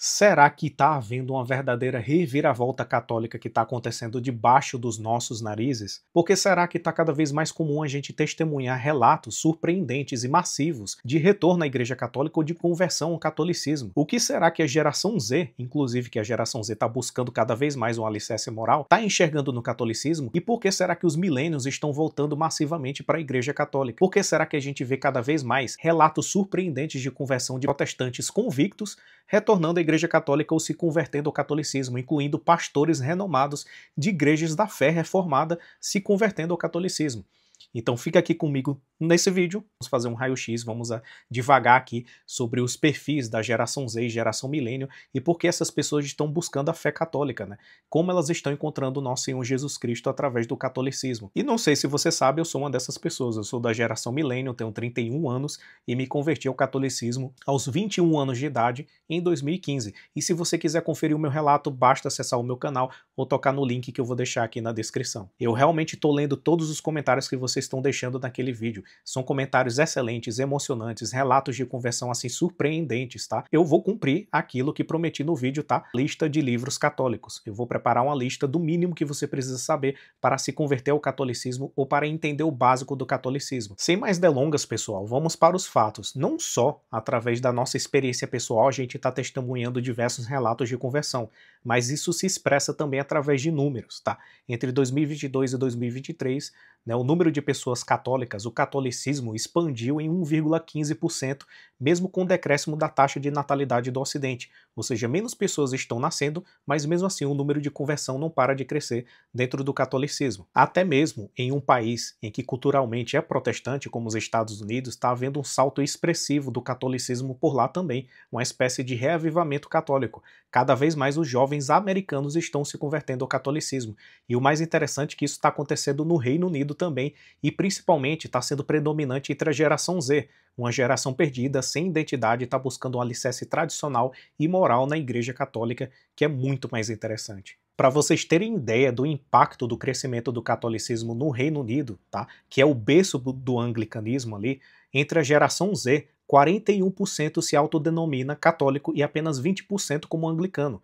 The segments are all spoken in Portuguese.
Será que está havendo uma verdadeira reviravolta católica que está acontecendo debaixo dos nossos narizes? Porque será que está cada vez mais comum a gente testemunhar relatos surpreendentes e massivos de retorno à Igreja Católica ou de conversão ao catolicismo? O que será que a geração Z, inclusive que a geração Z está buscando cada vez mais um alicerce moral, está enxergando no catolicismo? E por que será que os milênios estão voltando massivamente para a Igreja Católica? Por que será que a gente vê cada vez mais relatos surpreendentes de conversão de protestantes convictos retornando à Igreja Católica ou se convertendo ao catolicismo, incluindo pastores renomados de igrejas da fé reformada se convertendo ao catolicismo? Então fica aqui comigo nesse vídeo, vamos fazer um raio-x, vamos divagar aqui sobre os perfis da geração Z e geração milênio e por que essas pessoas estão buscando a fé católica, né? Como elas estão encontrando o nosso Senhor Jesus Cristo através do catolicismo. E não sei se você sabe, eu sou uma dessas pessoas, eu sou da geração milênio, tenho 31 anos e me converti ao catolicismo aos 21 anos de idade em 2015. E se você quiser conferir o meu relato, basta acessar o meu canal ou tocar no link que eu vou deixar aqui na descrição. Eu realmente estou lendo todos os comentários que vocês estão deixando naquele vídeo. São comentários excelentes, emocionantes, relatos de conversão assim surpreendentes, tá? Eu vou cumprir aquilo que prometi no vídeo, tá? Lista de livros católicos. Eu vou preparar uma lista do mínimo que você precisa saber para se converter ao catolicismo ou para entender o básico do catolicismo. Sem mais delongas, pessoal, vamos para os fatos. Não só através da nossa experiência pessoal a gente está testemunhando diversos relatos de conversão, mas isso se expressa também através de números, tá? Entre 2022 e 2023, né, o número de pessoas católicas, o catolicismo expandiu em 1,15%, mesmo com o decréscimo da taxa de natalidade do Ocidente. Ou seja, menos pessoas estão nascendo, mas mesmo assim o número de conversão não para de crescer dentro do catolicismo. Até mesmo em um país em que culturalmente é protestante, como os Estados Unidos, está havendo um salto expressivo do catolicismo por lá também, uma espécie de reavivamento católico. Cada vez mais os jovens americanos estão se convertendo ao catolicismo. E o mais interessante é que isso está acontecendo no Reino Unido também, e principalmente está sendo predominante entre a geração Z, uma geração perdida, sem identidade, está buscando um alicerce tradicional e moral na Igreja Católica, que é muito mais interessante. Para vocês terem ideia do impacto do crescimento do catolicismo no Reino Unido, tá? Que é o berço do anglicanismo ali, entre a geração Z, 41% se autodenomina católico e apenas 20% como anglicano.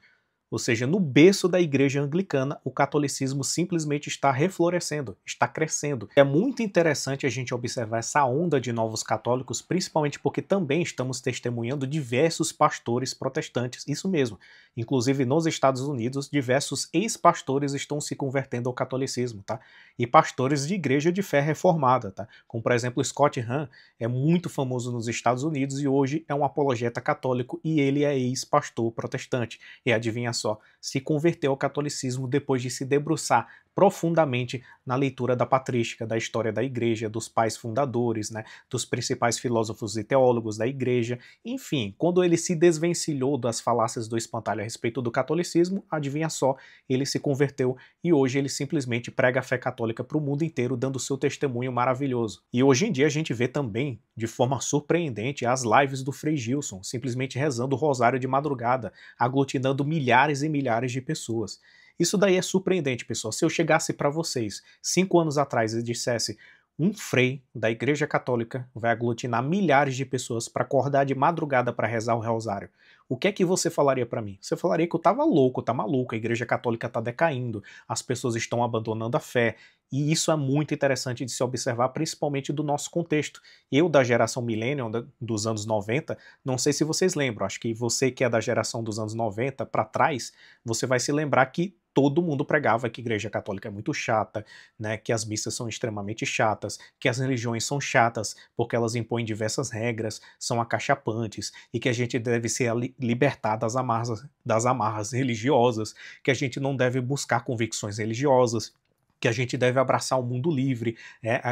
Ou seja, no berço da igreja anglicana, o catolicismo simplesmente está reflorescendo, está crescendo. É muito interessante a gente observar essa onda de novos católicos, principalmente porque também estamos testemunhando diversos pastores protestantes, isso mesmo. Inclusive nos Estados Unidos, diversos ex-pastores estão se convertendo ao catolicismo, tá? E pastores de igreja de fé reformada, tá? Como por exemplo Scott Hahn, é muito famoso nos Estados Unidos e hoje é um apologeta católico e ele é ex-pastor protestante. E adivinha só, se converteu ao catolicismo depois de se debruçar profundamente na leitura da patrística, da história da igreja, dos pais fundadores, né, dos principais filósofos e teólogos da igreja. Enfim, quando ele se desvencilhou das falácias do espantalho a respeito do catolicismo, adivinha só, ele se converteu e hoje ele simplesmente prega a fé católica para o mundo inteiro, dando seu testemunho maravilhoso. E hoje em dia a gente vê também, de forma surpreendente, as lives do Frei Gilson, simplesmente rezando o rosário de madrugada, aglutinando milhares e milhares de pessoas. Isso daí é surpreendente, pessoal. Se eu chegasse para vocês 5 anos atrás e dissesse um frei da Igreja Católica vai aglutinar milhares de pessoas para acordar de madrugada para rezar o rosário, o que é que você falaria para mim? Você falaria que eu tava louco, tá maluco, a Igreja Católica tá decaindo, as pessoas estão abandonando a fé, e isso é muito interessante de se observar, principalmente do nosso contexto. Eu, da geração millennial, dos anos 90, não sei se vocês lembram, acho que você que é da geração dos anos 90 para trás, você vai se lembrar que todo mundo pregava que a Igreja Católica é muito chata, né, que as missas são extremamente chatas, que as religiões são chatas porque elas impõem diversas regras, são acachapantes e que a gente deve ser libertar das amarras religiosas, que a gente não deve buscar convicções religiosas, que a gente deve abraçar o mundo livre,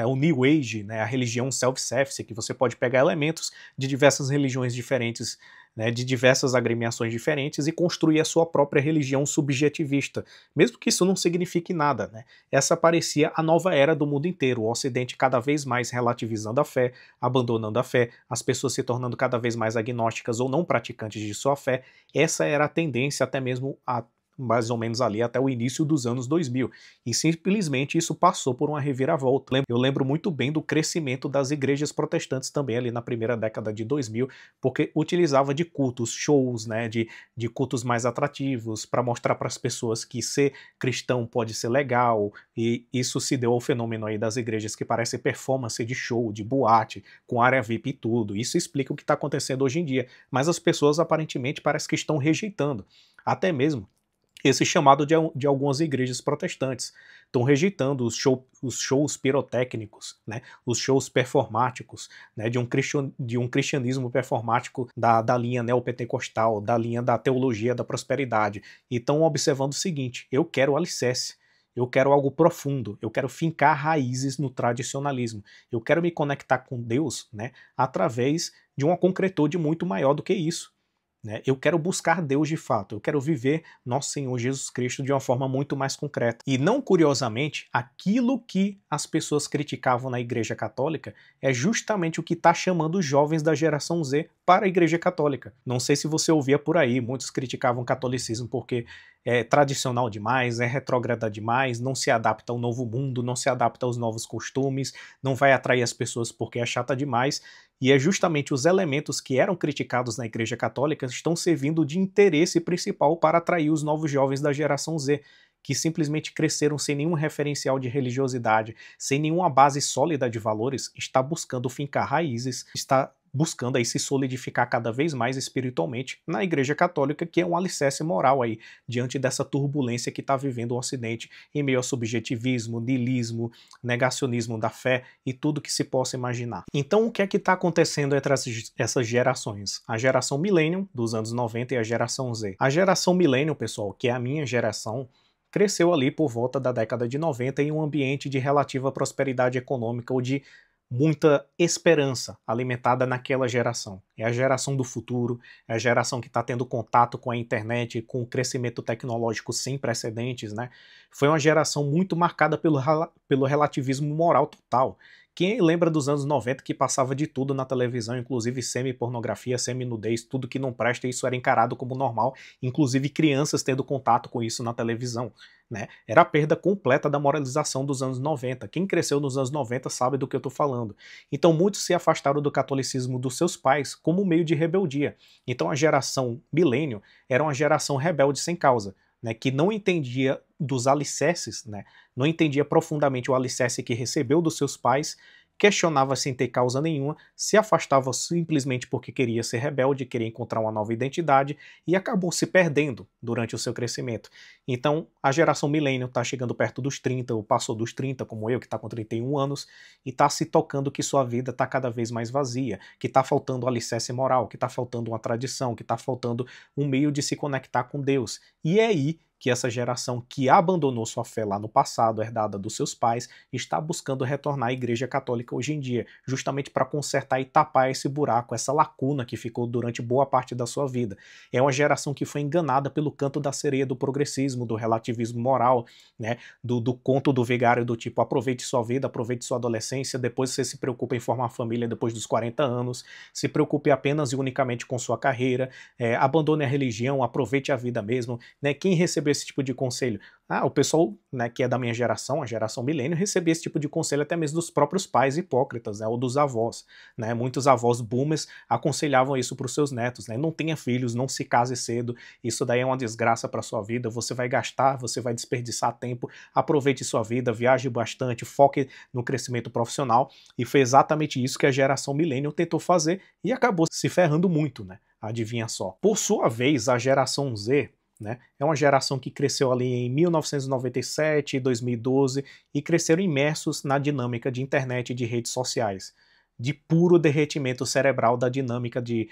o New Age, né, a religião self-service, que você pode pegar elementos de diversas religiões diferentes, né, de diversas agremiações diferentes e construir a sua própria religião subjetivista, mesmo que isso não signifique nada, né? Essa parecia a nova era do mundo inteiro, o Ocidente cada vez mais relativizando a fé, abandonando a fé, as pessoas se tornando cada vez mais agnósticas ou não praticantes de sua fé. Essa era a tendência até mesmo mais ou menos ali até o início dos anos 2000. E simplesmente isso passou por uma reviravolta. Eu lembro muito bem do crescimento das igrejas protestantes também ali na primeira década de 2000, porque utilizava de cultos, shows, né, de cultos mais atrativos, para mostrar para as pessoas que ser cristão pode ser legal, e isso se deu ao fenômeno aí das igrejas que parecem performance de show, de boate, com área VIP e tudo. Isso explica o que está acontecendo hoje em dia, mas as pessoas aparentemente parece que estão rejeitando. Até mesmo esse chamado de algumas igrejas protestantes. Estão rejeitando os shows pirotécnicos, né, os shows performáticos, né, de um cristianismo performático da linha neopentecostal, da linha da teologia da prosperidade. E estão observando o seguinte: eu quero o alicerce. Eu quero algo profundo, eu quero fincar raízes no tradicionalismo. Eu quero me conectar com Deus, né, através de uma concretude muito maior do que isso. Né? Eu quero buscar Deus de fato, eu quero viver nosso Senhor Jesus Cristo de uma forma muito mais concreta. E não curiosamente, aquilo que as pessoas criticavam na Igreja Católica é justamente o que está chamando os jovens da geração Z para a Igreja Católica. Não sei se você ouvia por aí, muitos criticavam o catolicismo porque é tradicional demais, é retrógrada demais, não se adapta ao novo mundo, não se adapta aos novos costumes, não vai atrair as pessoas porque é chata demais. E é justamente os elementos que eram criticados na Igreja Católica estão servindo de interesse principal para atrair os novos jovens da geração Z, que simplesmente cresceram sem nenhum referencial de religiosidade, sem nenhuma base sólida de valores, está buscando fincar raízes, está buscando aí se solidificar cada vez mais espiritualmente na Igreja Católica, que é um alicerce moral aí, diante dessa turbulência que está vivendo o Ocidente, em meio ao subjetivismo, niilismo, negacionismo da fé e tudo que se possa imaginar. Então, o que é que está acontecendo entre essas gerações? A geração Millennium, dos anos 90, e a geração Z. A geração Millennium, pessoal, que é a minha geração, cresceu ali por volta da década de 90 em um ambiente de relativa prosperidade econômica ou de muita esperança alimentada naquela geração. É a geração do futuro, é a geração que está tendo contato com a internet, com o crescimento tecnológico sem precedentes, né? Foi uma geração muito marcada pelo relativismo moral total. Quem lembra dos anos 90 que passava de tudo na televisão, inclusive semi-pornografia, semi-nudez, tudo que não presta, isso era encarado como normal, inclusive crianças tendo contato com isso na televisão, né? Era a perda completa da moralização dos anos 90. Quem cresceu nos anos 90 sabe do que eu estou falando. Então muitos se afastaram do catolicismo dos seus pais como meio de rebeldia. Então a geração milênio era uma geração rebelde sem causa, né, que não entendia dos alicerces, né, não entendia profundamente o alicerce que recebeu dos seus pais, questionava sem ter causa nenhuma, se afastava simplesmente porque queria ser rebelde, queria encontrar uma nova identidade e acabou se perdendo durante o seu crescimento. Então, a geração milênio está chegando perto dos 30, ou passou dos 30, como eu, que está com 31 anos, e está se tocando que sua vida está cada vez mais vazia, que está faltando um alicerce moral, que está faltando uma tradição, que está faltando um meio de se conectar com Deus. E é aí que essa geração que abandonou sua fé lá no passado, herdada dos seus pais, está buscando retornar à Igreja Católica hoje em dia, justamente para consertar e tapar esse buraco, essa lacuna que ficou durante boa parte da sua vida. É uma geração que foi enganada pelo canto da sereia do progressismo, do relativismo moral, né, do conto do vigário do tipo aproveite sua vida, aproveite sua adolescência, depois você se preocupa em formar família depois dos 40 anos, se preocupe apenas e unicamente com sua carreira, abandone a religião, aproveite a vida mesmo, né? Quem recebeu esse tipo de conselho? O pessoal, né, que é da minha geração, a geração milênio, recebia esse tipo de conselho até mesmo dos próprios pais hipócritas, né, ou dos avós. Né? Muitos avós boomers aconselhavam isso para os seus netos. Né? Não tenha filhos, não se case cedo, isso daí é uma desgraça para a sua vida, você vai gastar, você vai desperdiçar tempo, aproveite sua vida, viaje bastante, foque no crescimento profissional, e foi exatamente isso que a geração milênio tentou fazer e acabou se ferrando muito, né? Adivinha só. Por sua vez, a geração Z, né, é uma geração que cresceu ali em 1997 e 2012 e cresceram imersos na dinâmica de internet e de redes sociais, de puro derretimento cerebral da dinâmica de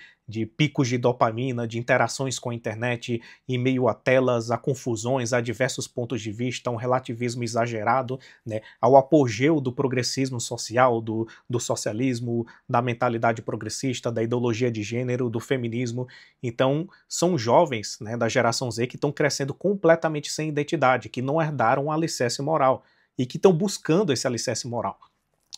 picos de dopamina, de interações com a internet, em meio a telas, a confusões, a diversos pontos de vista, um relativismo exagerado, né, ao apogeu do progressismo social, do socialismo, da mentalidade progressista, da ideologia de gênero, do feminismo. Então, são jovens, né, da geração Z que estão crescendo completamente sem identidade, que não herdaram um alicerce moral e que estão buscando esse alicerce moral.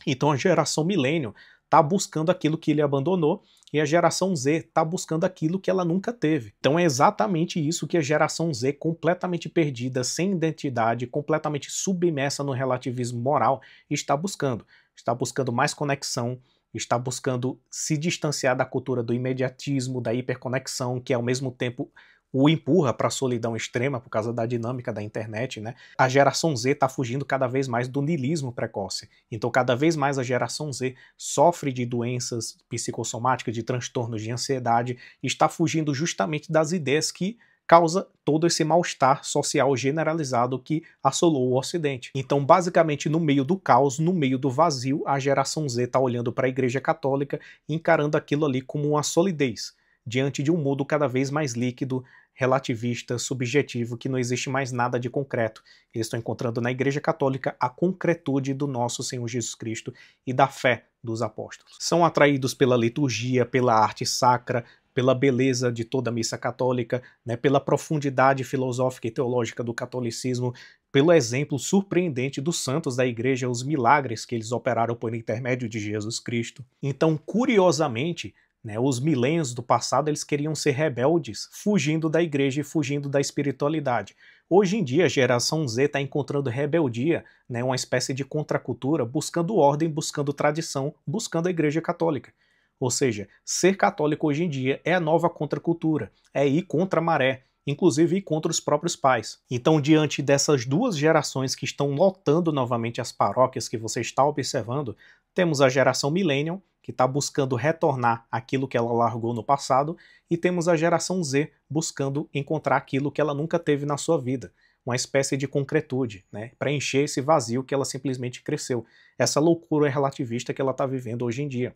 Então a geração milênio está buscando aquilo que ele abandonou, e a geração Z está buscando aquilo que ela nunca teve. Então é exatamente isso que a geração Z, completamente perdida, sem identidade, completamente submersa no relativismo moral, está buscando. Está buscando mais conexão, está buscando se distanciar da cultura do imediatismo, da hiperconexão, que ao mesmo tempo o empurra para a solidão extrema por causa da dinâmica da internet, né? A geração Z está fugindo cada vez mais do niilismo precoce. Então, cada vez mais a geração Z sofre de doenças psicossomáticas, de transtornos de ansiedade, e está fugindo justamente das ideias que causa todo esse mal-estar social generalizado que assolou o Ocidente. Então, basicamente, no meio do caos, no meio do vazio, a geração Z está olhando para a Igreja Católica e encarando aquilo ali como uma solidez, diante de um mundo cada vez mais líquido, relativista, subjetivo, que não existe mais nada de concreto. Eles estão encontrando na Igreja Católica a concretude do nosso Senhor Jesus Cristo e da fé dos apóstolos. São atraídos pela liturgia, pela arte sacra, pela beleza de toda a missa católica, né, pela profundidade filosófica e teológica do catolicismo, pelo exemplo surpreendente dos santos da igreja, os milagres que eles operaram por intermédio de Jesus Cristo. Então, curiosamente, né, os milênios do passado eles queriam ser rebeldes, fugindo da igreja e fugindo da espiritualidade. Hoje em dia, a geração Z está encontrando rebeldia, né, uma espécie de contracultura, buscando ordem, buscando tradição, buscando a igreja católica. Ou seja, ser católico hoje em dia é a nova contracultura, é ir contra a maré, inclusive ir contra os próprios pais. Então, diante dessas duas gerações que estão lotando novamente as paróquias que você está observando, temos a geração Millennial, que está buscando retornar aquilo que ela largou no passado, e temos a geração Z buscando encontrar aquilo que ela nunca teve na sua vida, uma espécie de concretude, né, para encher esse vazio que ela simplesmente cresceu, essa loucura relativista que ela está vivendo hoje em dia.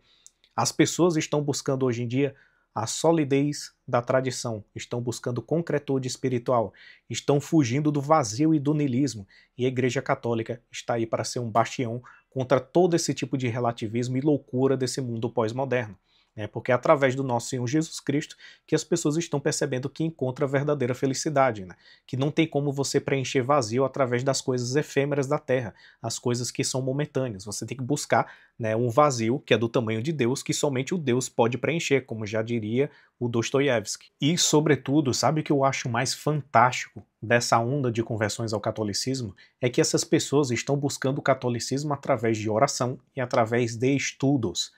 As pessoas estão buscando hoje em dia a solidez da tradição, estão buscando concretude espiritual, estão fugindo do vazio e do niilismo, e a Igreja Católica está aí para ser um bastião contra todo esse tipo de relativismo e loucura desse mundo pós-moderno. Porque é através do nosso Senhor Jesus Cristo que as pessoas estão percebendo que encontra a verdadeira felicidade, né? Que não tem como você preencher vazio através das coisas efêmeras da terra, as coisas que são momentâneas. Você tem que buscar, né, um vazio que é do tamanho de Deus, que somente o Deus pode preencher, como já diria o Dostoiévski. E, sobretudo, sabe o que eu acho mais fantástico dessa onda de conversões ao catolicismo? É que essas pessoas estão buscando o catolicismo através de oração e através de estudos.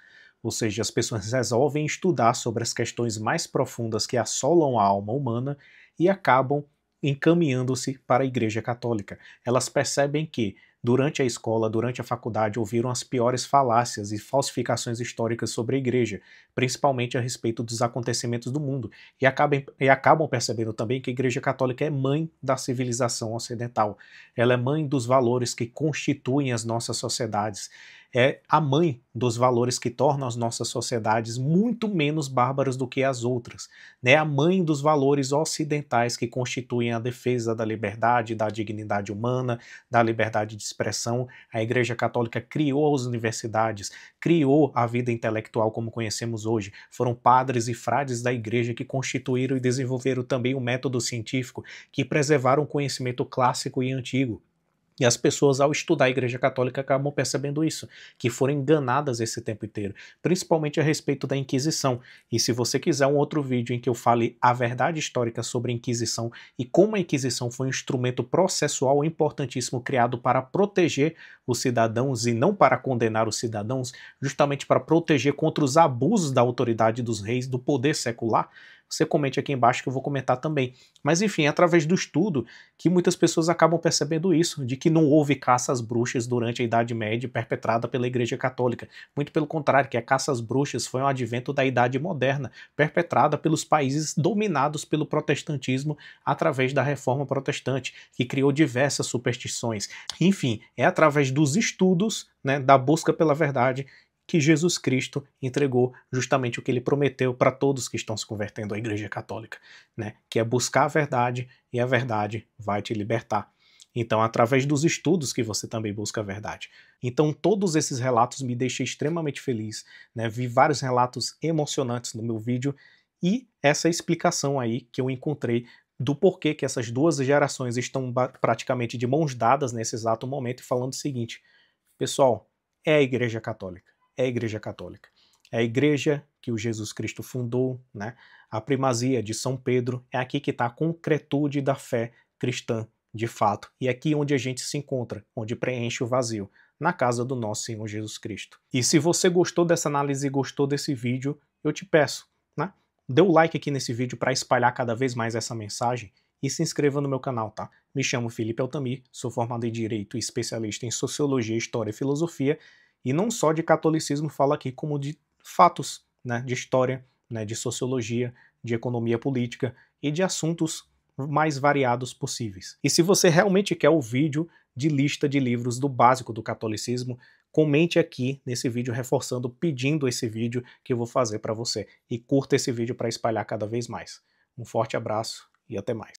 Ou seja, as pessoas resolvem estudar sobre as questões mais profundas que assolam a alma humana e acabam encaminhando-se para a Igreja Católica. Elas percebem que, durante a escola, durante a faculdade, ouviram as piores falácias e falsificações históricas sobre a Igreja, principalmente a respeito dos acontecimentos do mundo, e acabam percebendo também que a Igreja Católica é mãe da civilização ocidental. Ela é mãe dos valores que constituem as nossas sociedades. É a mãe dos valores que tornam as nossas sociedades muito menos bárbaras do que as outras. É a mãe dos valores ocidentais que constituem a defesa da liberdade, da dignidade humana, da liberdade de expressão. A Igreja Católica criou as universidades, criou a vida intelectual como conhecemos hoje. Foram padres e frades da Igreja que constituíram e desenvolveram também o método científico, que preservaram o conhecimento clássico e antigo. E as pessoas, ao estudar a Igreja Católica, acabam percebendo isso, que foram enganadas esse tempo inteiro, principalmente a respeito da Inquisição. E se você quiser um outro vídeo em que eu fale a verdade histórica sobre a Inquisição e como a Inquisição foi um instrumento processual importantíssimo criado para proteger os cidadãos e não para condenar os cidadãos, justamente para proteger contra os abusos da autoridade dos reis, do poder secular, você comente aqui embaixo que eu vou comentar também. Mas enfim, é através do estudo que muitas pessoas acabam percebendo isso, de que não houve caça às bruxas durante a Idade Média perpetrada pela Igreja Católica. Muito pelo contrário, que a caça às bruxas foi um advento da Idade Moderna, perpetrada pelos países dominados pelo protestantismo através da Reforma Protestante, que criou diversas superstições. Enfim, é através dos estudos, né, da busca pela verdade, que Jesus Cristo entregou justamente o que ele prometeu para todos que estão se convertendo à Igreja Católica, né? Que é buscar a verdade e a verdade vai te libertar. Então, através dos estudos que você também busca a verdade. Então, todos esses relatos me deixam extremamente feliz, né? Vi vários relatos emocionantes no meu vídeo e essa explicação aí que eu encontrei do porquê que essas duas gerações estão praticamente de mãos dadas nesse exato momento e falando o seguinte: pessoal, é a Igreja Católica. é a Igreja Católica. É a igreja que o Jesus Cristo fundou, né? A primazia de São Pedro, é aqui que está a concretude da fé cristã, de fato. E é aqui onde a gente se encontra, onde preenche o vazio, na casa do nosso Senhor Jesus Cristo. E se você gostou dessa análise e gostou desse vídeo, eu te peço, né? Dê o like aqui nesse vídeo para espalhar cada vez mais essa mensagem e se inscreva no meu canal, tá? Me chamo Felipe Altamir, sou formado em Direito e especialista em Sociologia, História e Filosofia, e não só de catolicismo falo aqui, como de fatos, né, de história, né, de sociologia, de economia política e de assuntos mais variados possíveis. E se você realmente quer o vídeo de lista de livros do básico do catolicismo, comente aqui nesse vídeo reforçando, pedindo esse vídeo que eu vou fazer para você. E curta esse vídeo para espalhar cada vez mais. Um forte abraço e até mais.